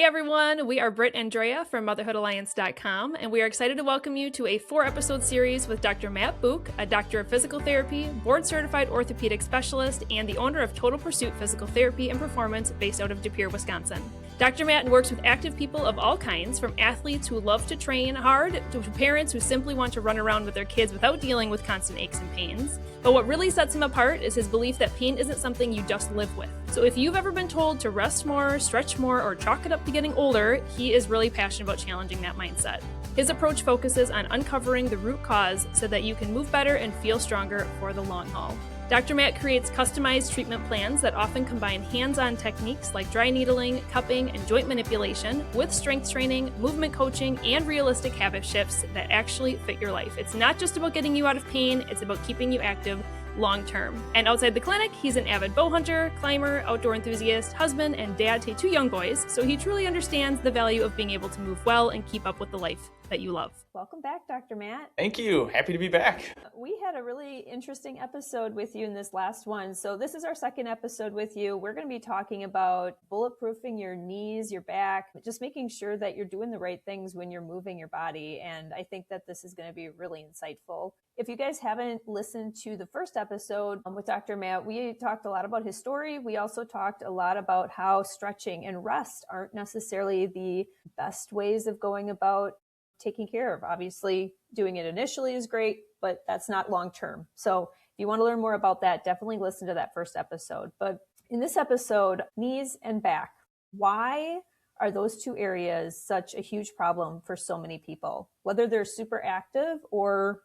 Hey everyone, we are Britt and Drea from motherhoodalliance.com, and we are excited to welcome you to a 4-episode series with Dr. Matt Buch, a doctor of physical therapy, board-certified orthopedic specialist, and the owner of Total Pursuit Physical Therapy and Performance based out of De Pere, Wisconsin. Dr. Matt works with active people of all kinds, from athletes who love to train hard to parents who simply want to run around with their kids without dealing with constant aches and pains. But what really sets him apart is his belief that pain isn't something you just live with. So if you've ever been told to rest more, stretch more, or chalk it up to getting older, he is really passionate about challenging that mindset. His approach focuses on uncovering the root cause so that you can move better and feel stronger for the long haul. Dr. Matt creates customized treatment plans that often combine hands-on techniques like dry needling, cupping, and joint manipulation with strength training, movement coaching, and realistic habit shifts that actually fit your life. It's not just about getting you out of pain, it's about keeping you active long term. And outside the clinic, he's an avid bow hunter, climber, outdoor enthusiast, husband, and dad to 2 young boys, so he truly understands the value of being able to move well and keep up with the life that you love. Welcome back, Dr. Matt. Thank you. Happy to be back. We had a really interesting episode with you in this last one. So this is our second episode with you. We're going to be talking about bulletproofing your knees, your back, just making sure that you're doing the right things when you're moving your body. And I think that this is going to be really insightful. If you guys haven't listened to the first episode with Dr. Matt, we talked a lot about his story. We also talked a lot about how stretching and rest aren't necessarily the best ways of going about taking care of. Obviously, doing it initially is great, but that's not long term. So if you want to learn more about that, definitely listen to that first episode. But in this episode, knees and back, why are those 2 areas such a huge problem for so many people, whether they're super active or,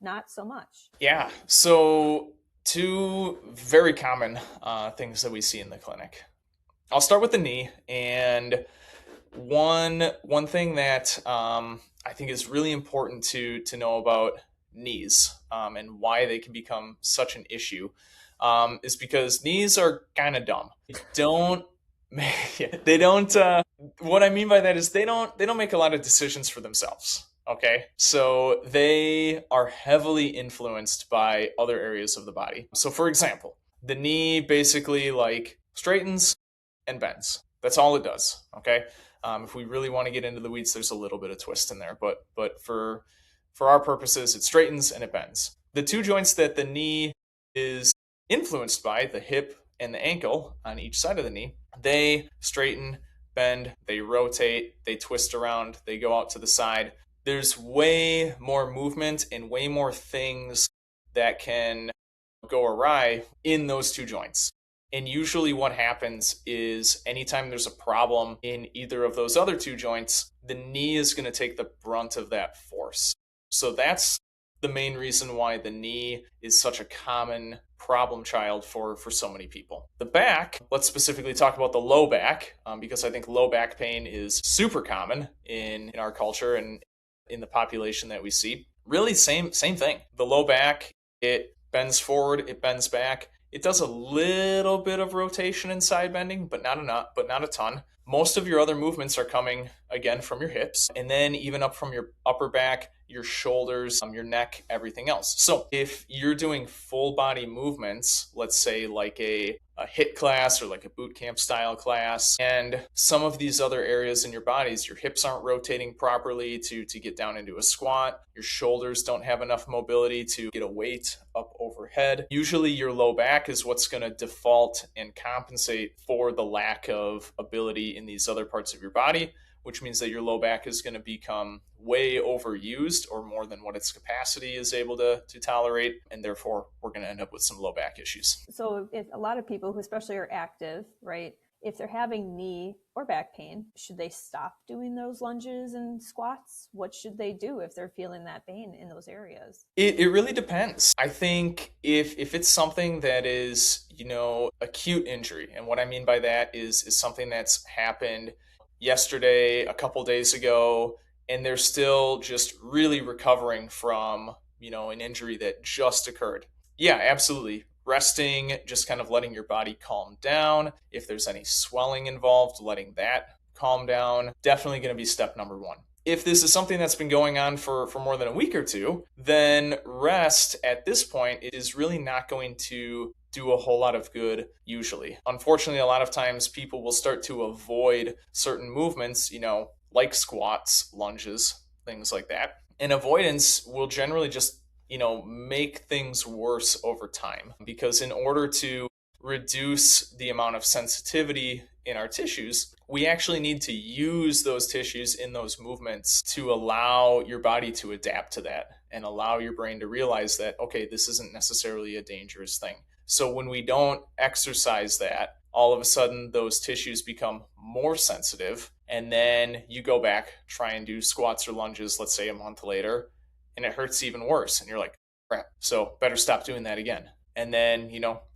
not so much? Yeah. So 2 very common things that we see in the clinic. I'll start with the knee, and one thing that I think is really important to know about knees and why they can become such an issue is because knees are kind of dumb. They don't. What I mean by that is they don't make a lot of decisions for themselves. Okay, so they are heavily influenced by other areas of the body. So for example, the knee basically straightens and bends. That's all it does. Okay. If we really want to get into the weeds, there's a little bit of twist in there, but for our purposes, it straightens and it bends. The 2 joints that the knee is influenced by, the hip and the ankle on each side of the knee, they straighten, bend, they rotate, they twist around, they go out to the side. There's way more movement and way more things that can go awry in those 2 joints. And usually what happens is anytime there's a problem in either of those other 2 joints, the knee is going to take the brunt of that force. So that's the main reason why the knee is such a common problem child for so many people. The back, let's specifically talk about the low back, because I think low back pain is super common in our culture and in the population that we see. Really same thing. The low back, it bends forward, it bends back. It does a little bit of rotation and side bending, but not a ton. Most of your other movements are coming, again, from your hips, and then even up from your upper back, your shoulders, your neck, everything else. So if you're doing full body movements, let's say like a HIIT class or like a boot camp style class, and some of these other areas in your bodies, your hips aren't rotating properly to get down into a squat, your shoulders don't have enough mobility to get a weight up overhead. Usually your low back is what's going to default and compensate for the lack of ability in these other parts of your body, which means that your low back is going to become way overused or more than what its capacity is able to tolerate. And therefore, we're going to end up with some low back issues. So if a lot of people who especially are active, right, if they're having knee or back pain, should they stop doing those lunges and squats? What should they do if they're feeling that pain in those areas? It really depends. I think if it's something that is, acute injury, and what I mean by that is something that's happened yesterday, a couple days ago, and they're still just really recovering from, an injury that just occurred. Yeah, absolutely. Resting, just kind of letting your body calm down. If there's any swelling involved, letting that calm down. Definitely going to be step number 1. If this is something that's been going on for more than a week or 2, then rest at this point is really not going to do a whole lot of good usually. Unfortunately, a lot of times people will start to avoid certain movements, like squats, lunges, things like that. And avoidance will generally just, make things worse over time, because in order to reduce the amount of sensitivity in our tissues, we actually need to use those tissues in those movements to allow your body to adapt to that and allow your brain to realize that, okay, this isn't necessarily a dangerous thing. So when we don't exercise that, all of a sudden those tissues become more sensitive. And then you go back, try and do squats or lunges, let's say a month later, and it hurts even worse. And you're like, crap, so better stop doing that again. And then,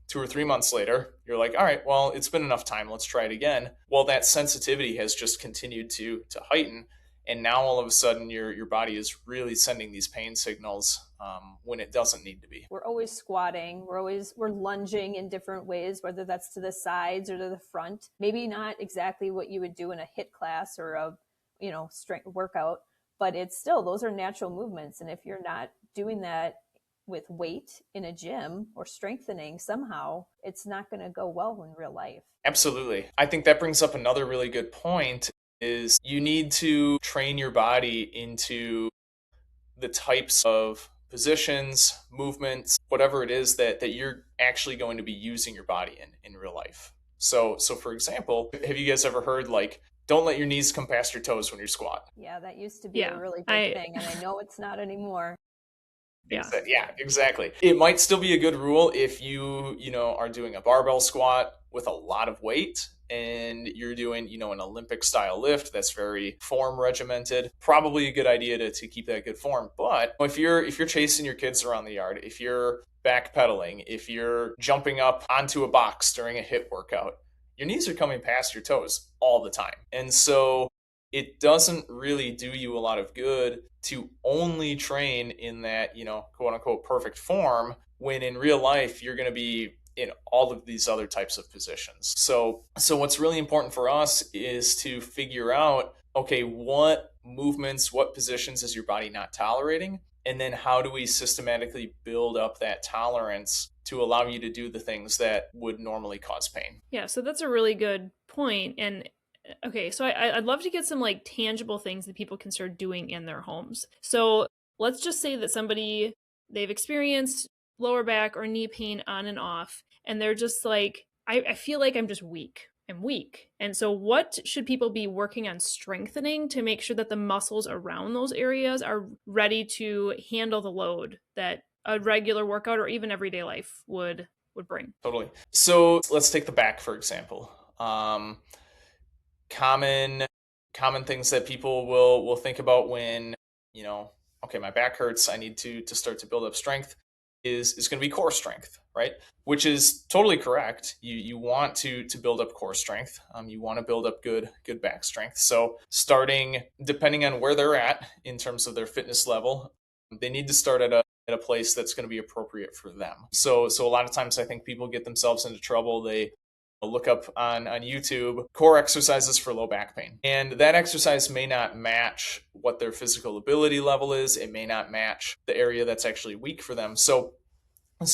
2 or 3 months later, you're like, all right, well, it's been enough time. Let's try it again. Well, that sensitivity has just continued to heighten. And now all of a sudden your body is really sending these pain signals when it doesn't need to be. We're always squatting. We're lunging in different ways, whether that's to the sides or to the front. Maybe not exactly what you would do in a HIIT class or a, strength workout, but it's still, those are natural movements. And if you're not doing that with weight in a gym or strengthening somehow, it's not going to go well in real life. Absolutely. I think that brings up another really good point, is you need to train your body into the types of positions, movements, whatever it is that you're actually going to be using your body in real life. So for example, have you guys ever heard don't let your knees come past your toes when you squat? Yeah, that used to be a really big thing, and I know it's not anymore. Yeah, exactly. It might still be a good rule if you are doing a barbell squat with a lot of weight and you're doing, an Olympic style lift that's very form regimented. Probably a good idea to keep that good form. But if you're chasing your kids around the yard, if you're backpedaling, if you're jumping up onto a box during a HIIT workout, your knees are coming past your toes all the time. And so it doesn't really do you a lot of good to only train in that, quote unquote, perfect form, when in real life, you're going to be in all of these other types of positions. So what's really important for us is to figure out, okay, what movements, what positions is your body not tolerating? And then how do we systematically build up that tolerance to allow you to do the things that would normally cause pain? Yeah, so that's a really good point. And okay, so I'd love to get some tangible things that people can start doing in their homes. So let's just say that they've experienced lower back or knee pain on and off, and they're just like, I feel like I'm just weak. I'm weak. And so what should people be working on strengthening to make sure that the muscles around those areas are ready to handle the load that a regular workout or even everyday life would bring? Totally. So let's take the back, for example. Common things that people will think about when, okay, my back hurts, I need to start to build up strength, is going to be core strength, right? Which is totally correct. You want to build up core strength. You want to build up good back strength. So starting, depending on where they're at in terms of their fitness level, they need to start at a place that's going to be appropriate for them. So a lot of times I think people get themselves into trouble. They look up on YouTube core exercises for low back pain. And that exercise may not match what their physical ability level is. It may not match the area that's actually weak for them. So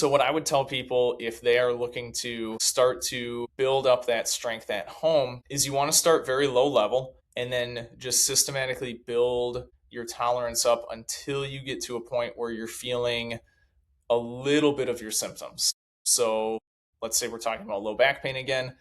what I would tell people if they are looking to start to build up that strength at home is you want to start very low level and then just systematically build your tolerance up until you get to a point where you're feeling a little bit of your symptoms. So let's say we're talking about low back pain again,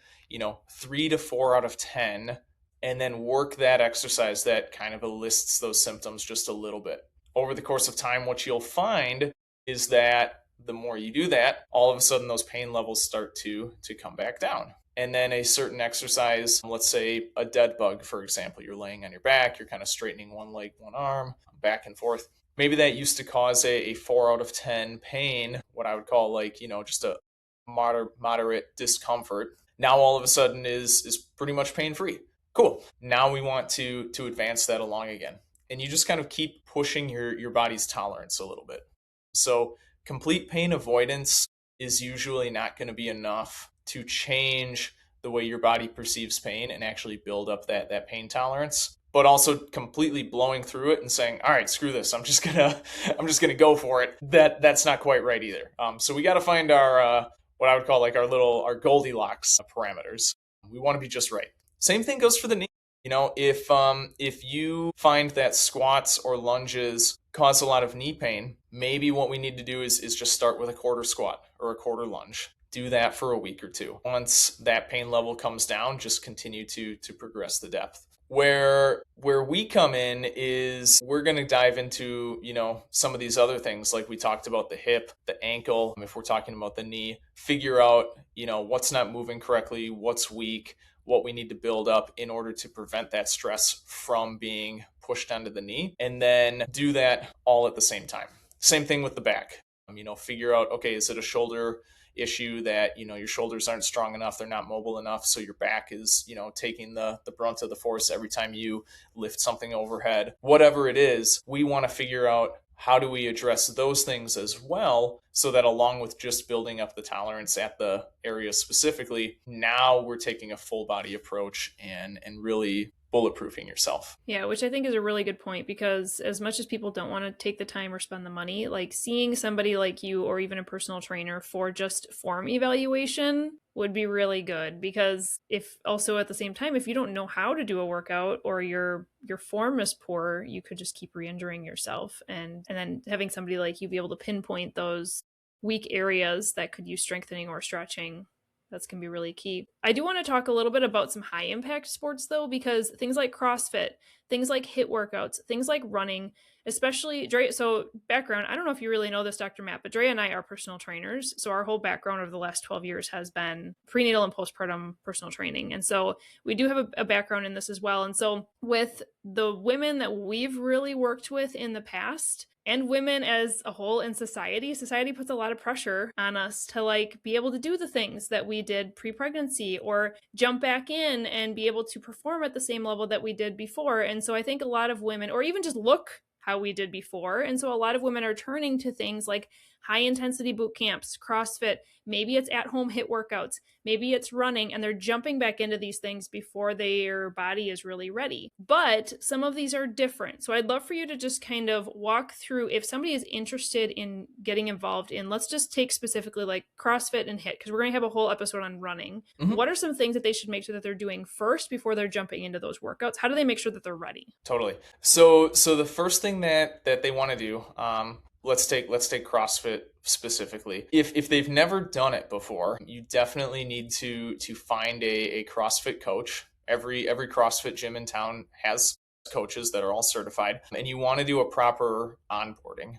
3 to 4 out of 10, and then work that exercise that kind of elicits those symptoms just a little bit. Over the course of time, what you'll find is that the more you do that, all of a sudden those pain levels start to come back down. And then a certain exercise, let's say a dead bug, for example, you're laying on your back, you're kind of straightening one leg, one arm, back and forth. Maybe that used to cause a 4 out of 10 pain, what I would call just a moderate discomfort. Now all of a sudden is pretty much pain-free. Cool. Now we want to advance that along again. And you just kind of keep pushing your body's tolerance a little bit. So complete pain avoidance is usually not going to be enough to change the way your body perceives pain and actually build up that pain tolerance. But also completely blowing through it and saying, all right, screw this, I'm just gonna go for it. That's not quite right either. So we got to find our what I would call like our Goldilocks parameters. We want to be just right. Same thing goes for the knee. If you find that squats or lunges cause a lot of knee pain, maybe what we need to do is just start with a quarter squat or a quarter lunge. Do that for a week or two. Once that pain level comes down, just continue to progress the depth. Where we come in is we're going to dive into, some of these other things like we talked about the hip, the ankle. If we're talking about the knee, figure out, what's not moving correctly, what's weak, what we need to build up in order to prevent that stress from being pushed onto the knee, and then do that all at the same time. Same thing with the back. Figure out, okay, is it a shoulder issue that, your shoulders aren't strong enough, they're not mobile enough, so your back is, taking the brunt of the force every time you lift something overhead. Whatever it is, we want to figure out how do we address those things as well, so that along with just building up the tolerance at the area specifically, now we're taking a full body approach and really bulletproofing yourself. Yeah, which I think is a really good point, because as much as people don't want to take the time or spend the money, like seeing somebody like you or even a personal trainer for just form evaluation would be really good. Because if also at the same time, if you don't know how to do a workout or your form is poor, you could just keep re-injuring yourself. And then having somebody like you be able to pinpoint those weak areas that could use strengthening or stretching, that's going to be really key. I do want to talk a little bit about some high impact sports though, because things like CrossFit, things like HIIT workouts, things like running, especially Dre. So background, I don't know if you really know this, Dr. Matt, but Dre and I are personal trainers. So our whole background over the last 12 years has been prenatal and postpartum personal training. And so we do have a background in this as well. And so with the women that we've really worked with in the past, and women as a whole in society puts a lot of pressure on us to be able to do the things that we did pre-pregnancy or jump back in and be able to perform at the same level that we did before. And so I think a lot of women, or even just look how we did before. And so a lot of women are turning to things like high intensity boot camps, CrossFit, maybe it's at home HIIT workouts, maybe it's running, and they're jumping back into these things before their body is really ready. But some of these are different. So I'd love for you to just kind of walk through, if somebody is interested in getting involved in, let's just take specifically like CrossFit and HIIT, because we're going to have a whole episode on running. Mm-hmm. What are some things that they should make sure that they're doing first before they're jumping into those workouts? How do they make sure that they're ready? Totally. So the first thing that they want to do, let's take CrossFit specifically. If they've never done it before, you definitely need to find a CrossFit coach. Every CrossFit gym in town has coaches that are all certified, and you want to do a proper onboarding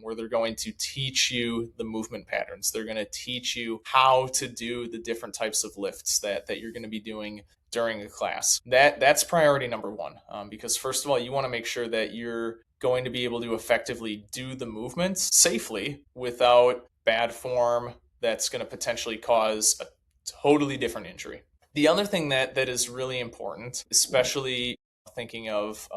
where they're going to teach you the movement patterns. They're going to teach you how to do the different types of lifts that you're going to be doing during a class. That's priority number one, because first of all, you want to make sure that you're going to be able to effectively do the movements safely without bad form that's going to potentially cause a totally different injury. The other thing that is really important, especially thinking of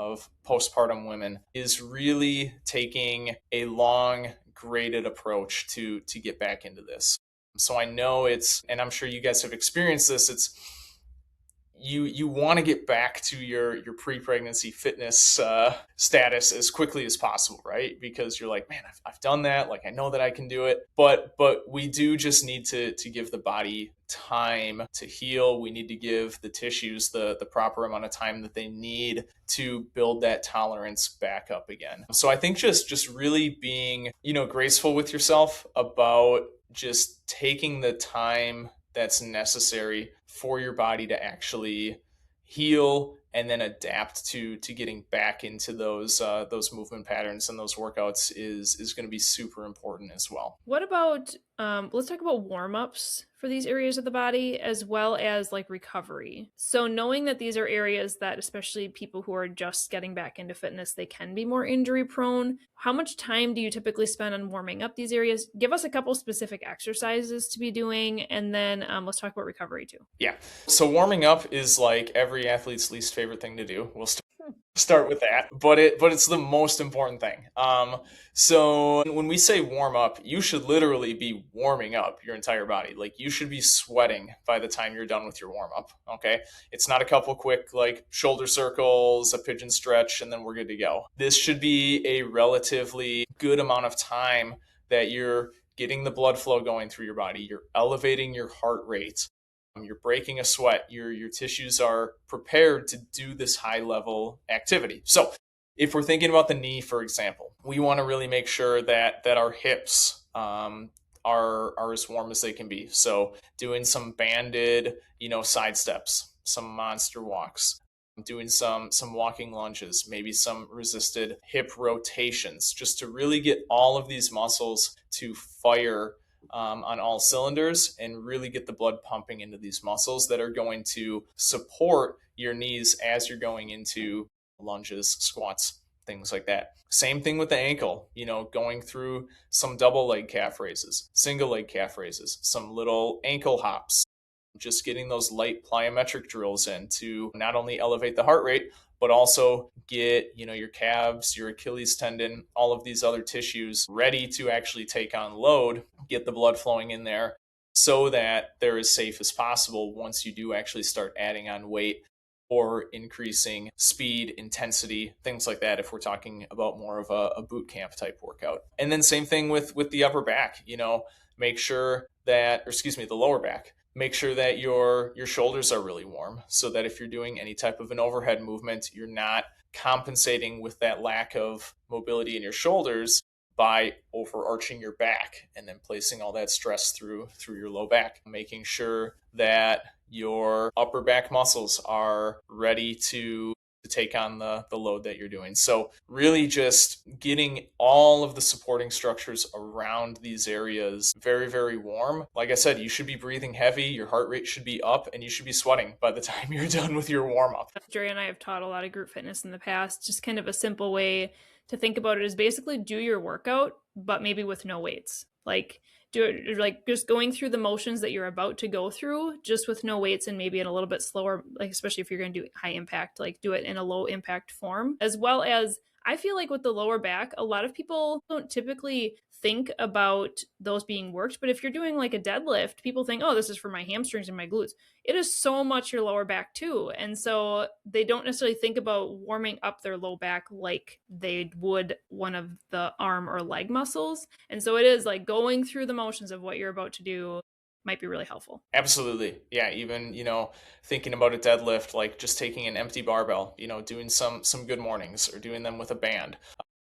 postpartum women, is really taking a long graded approach to get back into this. So I know and I'm sure you guys have experienced this, you want to get back to your pre-pregnancy fitness status as quickly as possible, right? Because you're like, man, I've done that. Like, I know that I can do it. But we do just need to give the body time to heal. We need to give the tissues the proper amount of time that they need to build that tolerance back up again. So I think just really being, graceful with yourself about just taking the time that's necessary for your body to actually heal and then adapt to getting back into those movement patterns and those workouts is going to be super important as well. What about let's talk about warm-ups for these areas of the body, as well as like recovery. So knowing that these are areas that, especially people who are just getting back into fitness, they can be more injury prone. How much time do you typically spend on warming up these areas? Give us a couple specific exercises to be doing, and then let's talk about recovery too. Yeah. So warming up is like every athlete's least favorite thing to do. We'll start with that, but it's the most important thing. So when we say warm up, you should literally be warming up your entire body. Like, you should be sweating by the time you're done with your warm up. Okay. It's not a couple quick like shoulder circles, a pigeon stretch, and then we're good to go. This should be a relatively good amount of time that you're getting the blood flow going through your body. You're elevating your heart rate. You're breaking a sweat. Your tissues are prepared to do this high level activity. So if we're thinking about the knee, for example, we want to really make sure that our hips are as warm as they can be. So doing some banded, side steps, some monster walks, doing some walking lunges, maybe some resisted hip rotations, just to really get all of these muscles to fire on all cylinders and really get the blood pumping into these muscles that are going to support your knees as you're going into lunges, squats, things like that. Same thing with the ankle, going through some double leg calf raises, single leg calf raises, some little ankle hops, just getting those light plyometric drills in to not only elevate the heart rate, but also get, your calves, your Achilles tendon, all of these other tissues ready to actually take on load, get the blood flowing in there so that they're as safe as possible once you do actually start adding on weight or increasing speed, intensity, things like that, if we're talking about more of a boot camp type workout. And then same thing with the upper back, make sure that, the lower back, make sure that your shoulders are really warm so that if you're doing any type of an overhead movement, you're not compensating with that lack of mobility in your shoulders by overarching your back and then placing all that stress through your low back, making sure that your upper back muscles are ready to take on the load that you're doing. So really just getting all of the supporting structures around these areas very, very warm. Like I said, you should be breathing heavy, your heart rate should be up, and you should be sweating by the time you're done with your warm up. Dre and I have taught a lot of group fitness in the past. Just kind of a simple way to think about it is basically do your workout, but maybe with no weights. Like do it like just going through the motions that you're about to go through, just with no weights and maybe in a little bit slower, like especially if you're going to do high impact, like do it in a low impact form. As well as I feel like with the lower back, a lot of people don't typically think about those being worked. But if you're doing like a deadlift, people think, oh, this is for my hamstrings and my glutes. It is so much your lower back too. And so they don't necessarily think about warming up their low back like they would one of the arm or leg muscles. And so it is like going through the motions of what you're about to do might be really helpful. Absolutely. Yeah. Even, thinking about a deadlift, like just taking an empty barbell, doing some good mornings or doing them with a band,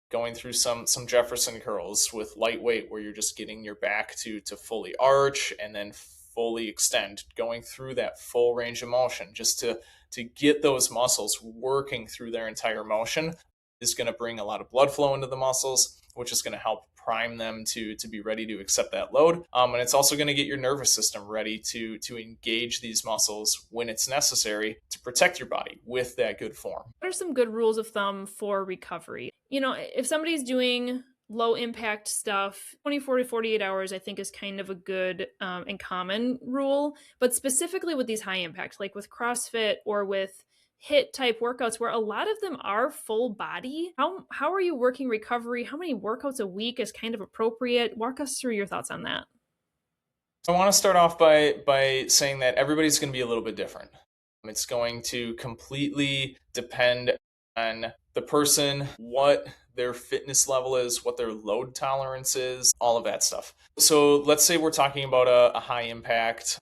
going through some Jefferson curls with lightweight where you're just getting your back to fully arch and then fully extend, going through that full range of motion just to get those muscles working through their entire motion is going to bring a lot of blood flow into the muscles, which is going to help prime them to be ready to accept that load. And it's also going to get your nervous system ready to engage these muscles when it's necessary to protect your body with that good form. What are some good rules of thumb for recovery? If somebody's doing low impact stuff, 24 to 48 hours, I think is kind of a good and common rule. But specifically with these high impact, like with CrossFit or with HIIT type workouts where a lot of them are full body. How are you working recovery? How many workouts a week is kind of appropriate? Walk us through your thoughts on that. I want to start off by saying that everybody's going to be a little bit different. It's going to completely depend on the person, what their fitness level is, what their load tolerance is, all of that stuff. So let's say we're talking about a high impact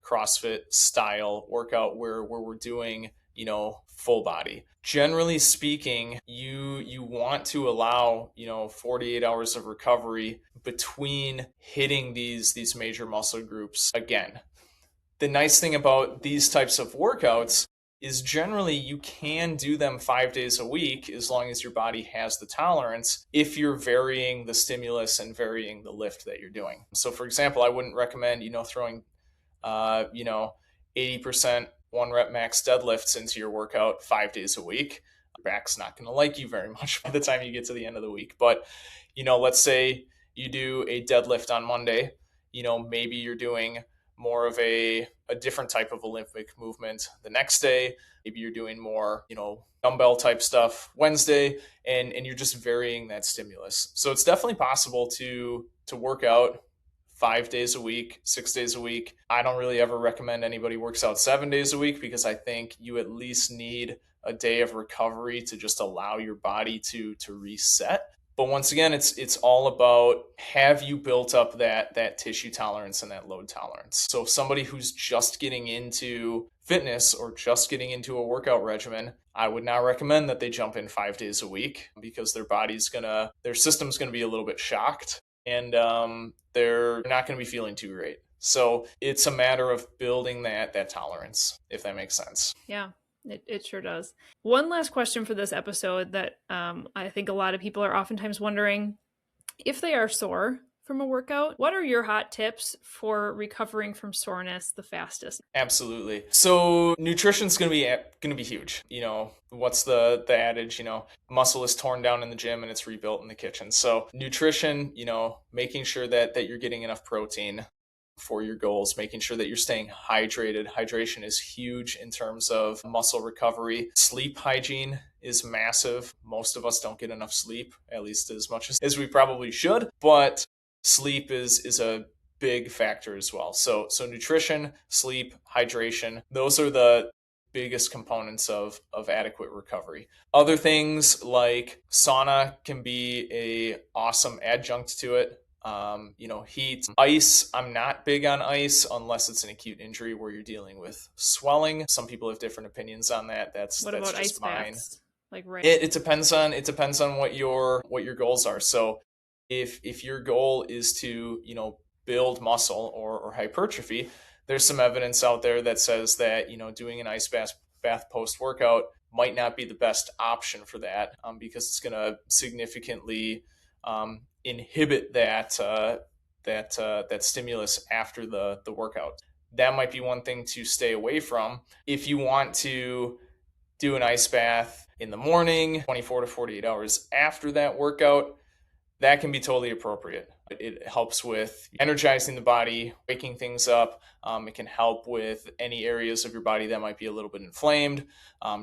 CrossFit style workout where we're doing full body. Generally speaking, you want to allow 48 hours of recovery between hitting these major muscle groups again. The nice thing about these types of workouts is generally you can do them 5 days a week as long as your body has the tolerance if you're varying the stimulus and varying the lift that you're doing. So for example, I wouldn't recommend throwing 80% 1 rep max deadlifts into your workout 5 days a week. Your back's not going to like you very much by the time you get to the end of the week. But, let's say you do a deadlift on Monday, maybe you're doing more of a different type of Olympic movement the next day. Maybe you're doing more, dumbbell type stuff Wednesday, and you're just varying that stimulus. So it's definitely possible to work out 5 days a week, 6 days a week. I don't really ever recommend anybody works out 7 days a week because I think you at least need a day of recovery to just allow your body to reset. But once again, it's all about, have you built up that tissue tolerance and that load tolerance? So somebody who's just getting into fitness or just getting into a workout regimen, I would not recommend that they jump in 5 days a week, because their system's gonna be a little bit shocked, and they're not gonna be feeling too great. So it's a matter of building that tolerance, if that makes sense. Yeah. It sure does. One last question for this episode that I think a lot of people are oftentimes wondering: if they are sore from a workout, what are your hot tips for recovering from soreness the fastest? Absolutely. So nutrition's going to be huge. What's the adage, muscle is torn down in the gym and it's rebuilt in the kitchen. So nutrition, making sure that you're getting enough protein for your goals, making sure that you're staying hydrated. Hydration is huge in terms of muscle recovery. Sleep hygiene is massive. Most of us don't get enough sleep, at least as much as we probably should, but sleep is a big factor as well. So nutrition, sleep, hydration, those are the biggest components of adequate recovery. Other things like sauna can be a awesome adjunct to it. Heat, ice. I'm not big on ice unless it's an acute injury where you're dealing with swelling. Some people have different opinions on that. That's about just ice mine. baths? Like, right. It depends on what your goals are. So if your goal is to, build muscle or hypertrophy, there's some evidence out there that says that, doing an ice bath post-workout might not be the best option for that, because it's going to significantly inhibit that stimulus after the workout. That might be one thing to stay away from. If you want to do an ice bath in the morning, 24 to 48 hours after that workout, that can be totally appropriate. It helps with energizing the body, waking things up. It can help with any areas of your body that might be a little bit inflamed,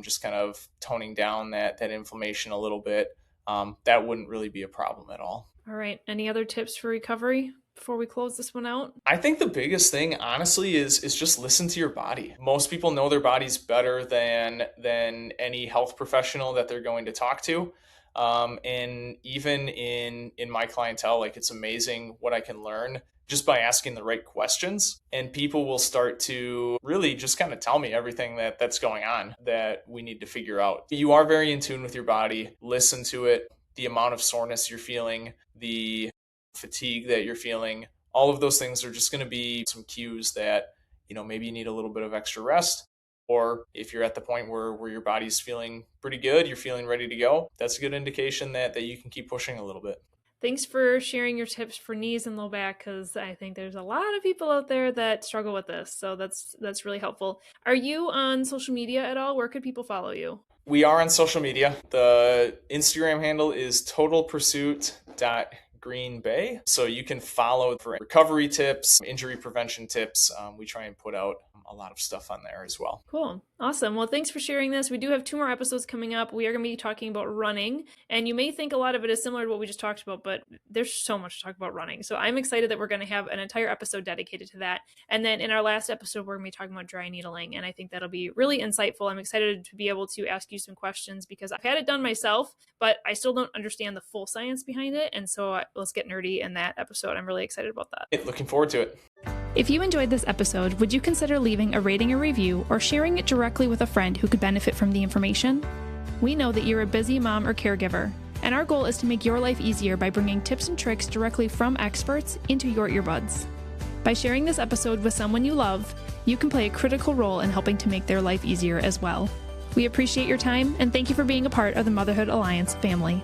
just kind of toning down that inflammation a little bit. That wouldn't really be a problem at all. All right. Any other tips for recovery before we close this one out? I think the biggest thing, honestly, is just listen to your body. Most people know their bodies better than any health professional that they're going to talk to. And even in my clientele, like, it's amazing what I can learn just by asking the right questions, and people will start to really just kind of tell me everything that's going on that we need to figure out. You are very in tune with your body. Listen to it. The amount of soreness you're feeling, the fatigue that you're feeling, all of those things are just going to be some cues that, maybe you need a little bit of extra rest. Or if you're at the point where your body's feeling pretty good, you're feeling ready to go, that's a good indication that you can keep pushing a little bit. Thanks for sharing your tips for knees and low back, because I think there's a lot of people out there that struggle with this. So that's really helpful. Are you on social media at all? Where could people follow you? We are on social media. The Instagram handle is totalpursuit.greenbay. So you can follow for recovery tips, injury prevention tips. We try and put out a lot of stuff on there as well. Cool. Awesome. Well, thanks for sharing this. We do have 2 more episodes coming up. We are going to be talking about running, and you may think a lot of it is similar to what we just talked about, but there's so much to talk about running. So I'm excited that we're going to have an entire episode dedicated to that. And then in our last episode, we're going to be talking about dry needling, and I think that'll be really insightful. I'm excited to be able to ask you some questions because I've had it done myself, but I still don't understand the full science behind it. And so let's get nerdy in that episode. I'm really excited about that. Looking forward to it. If you enjoyed this episode, would you consider leaving a rating or review or sharing it directly with a friend who could benefit from the information? We know that you're a busy mom or caregiver, and our goal is to make your life easier by bringing tips and tricks directly from experts into your earbuds. By sharing this episode with someone you love, you can play a critical role in helping to make their life easier as well. We appreciate your time, and thank you for being a part of the Motherhood Alliance family.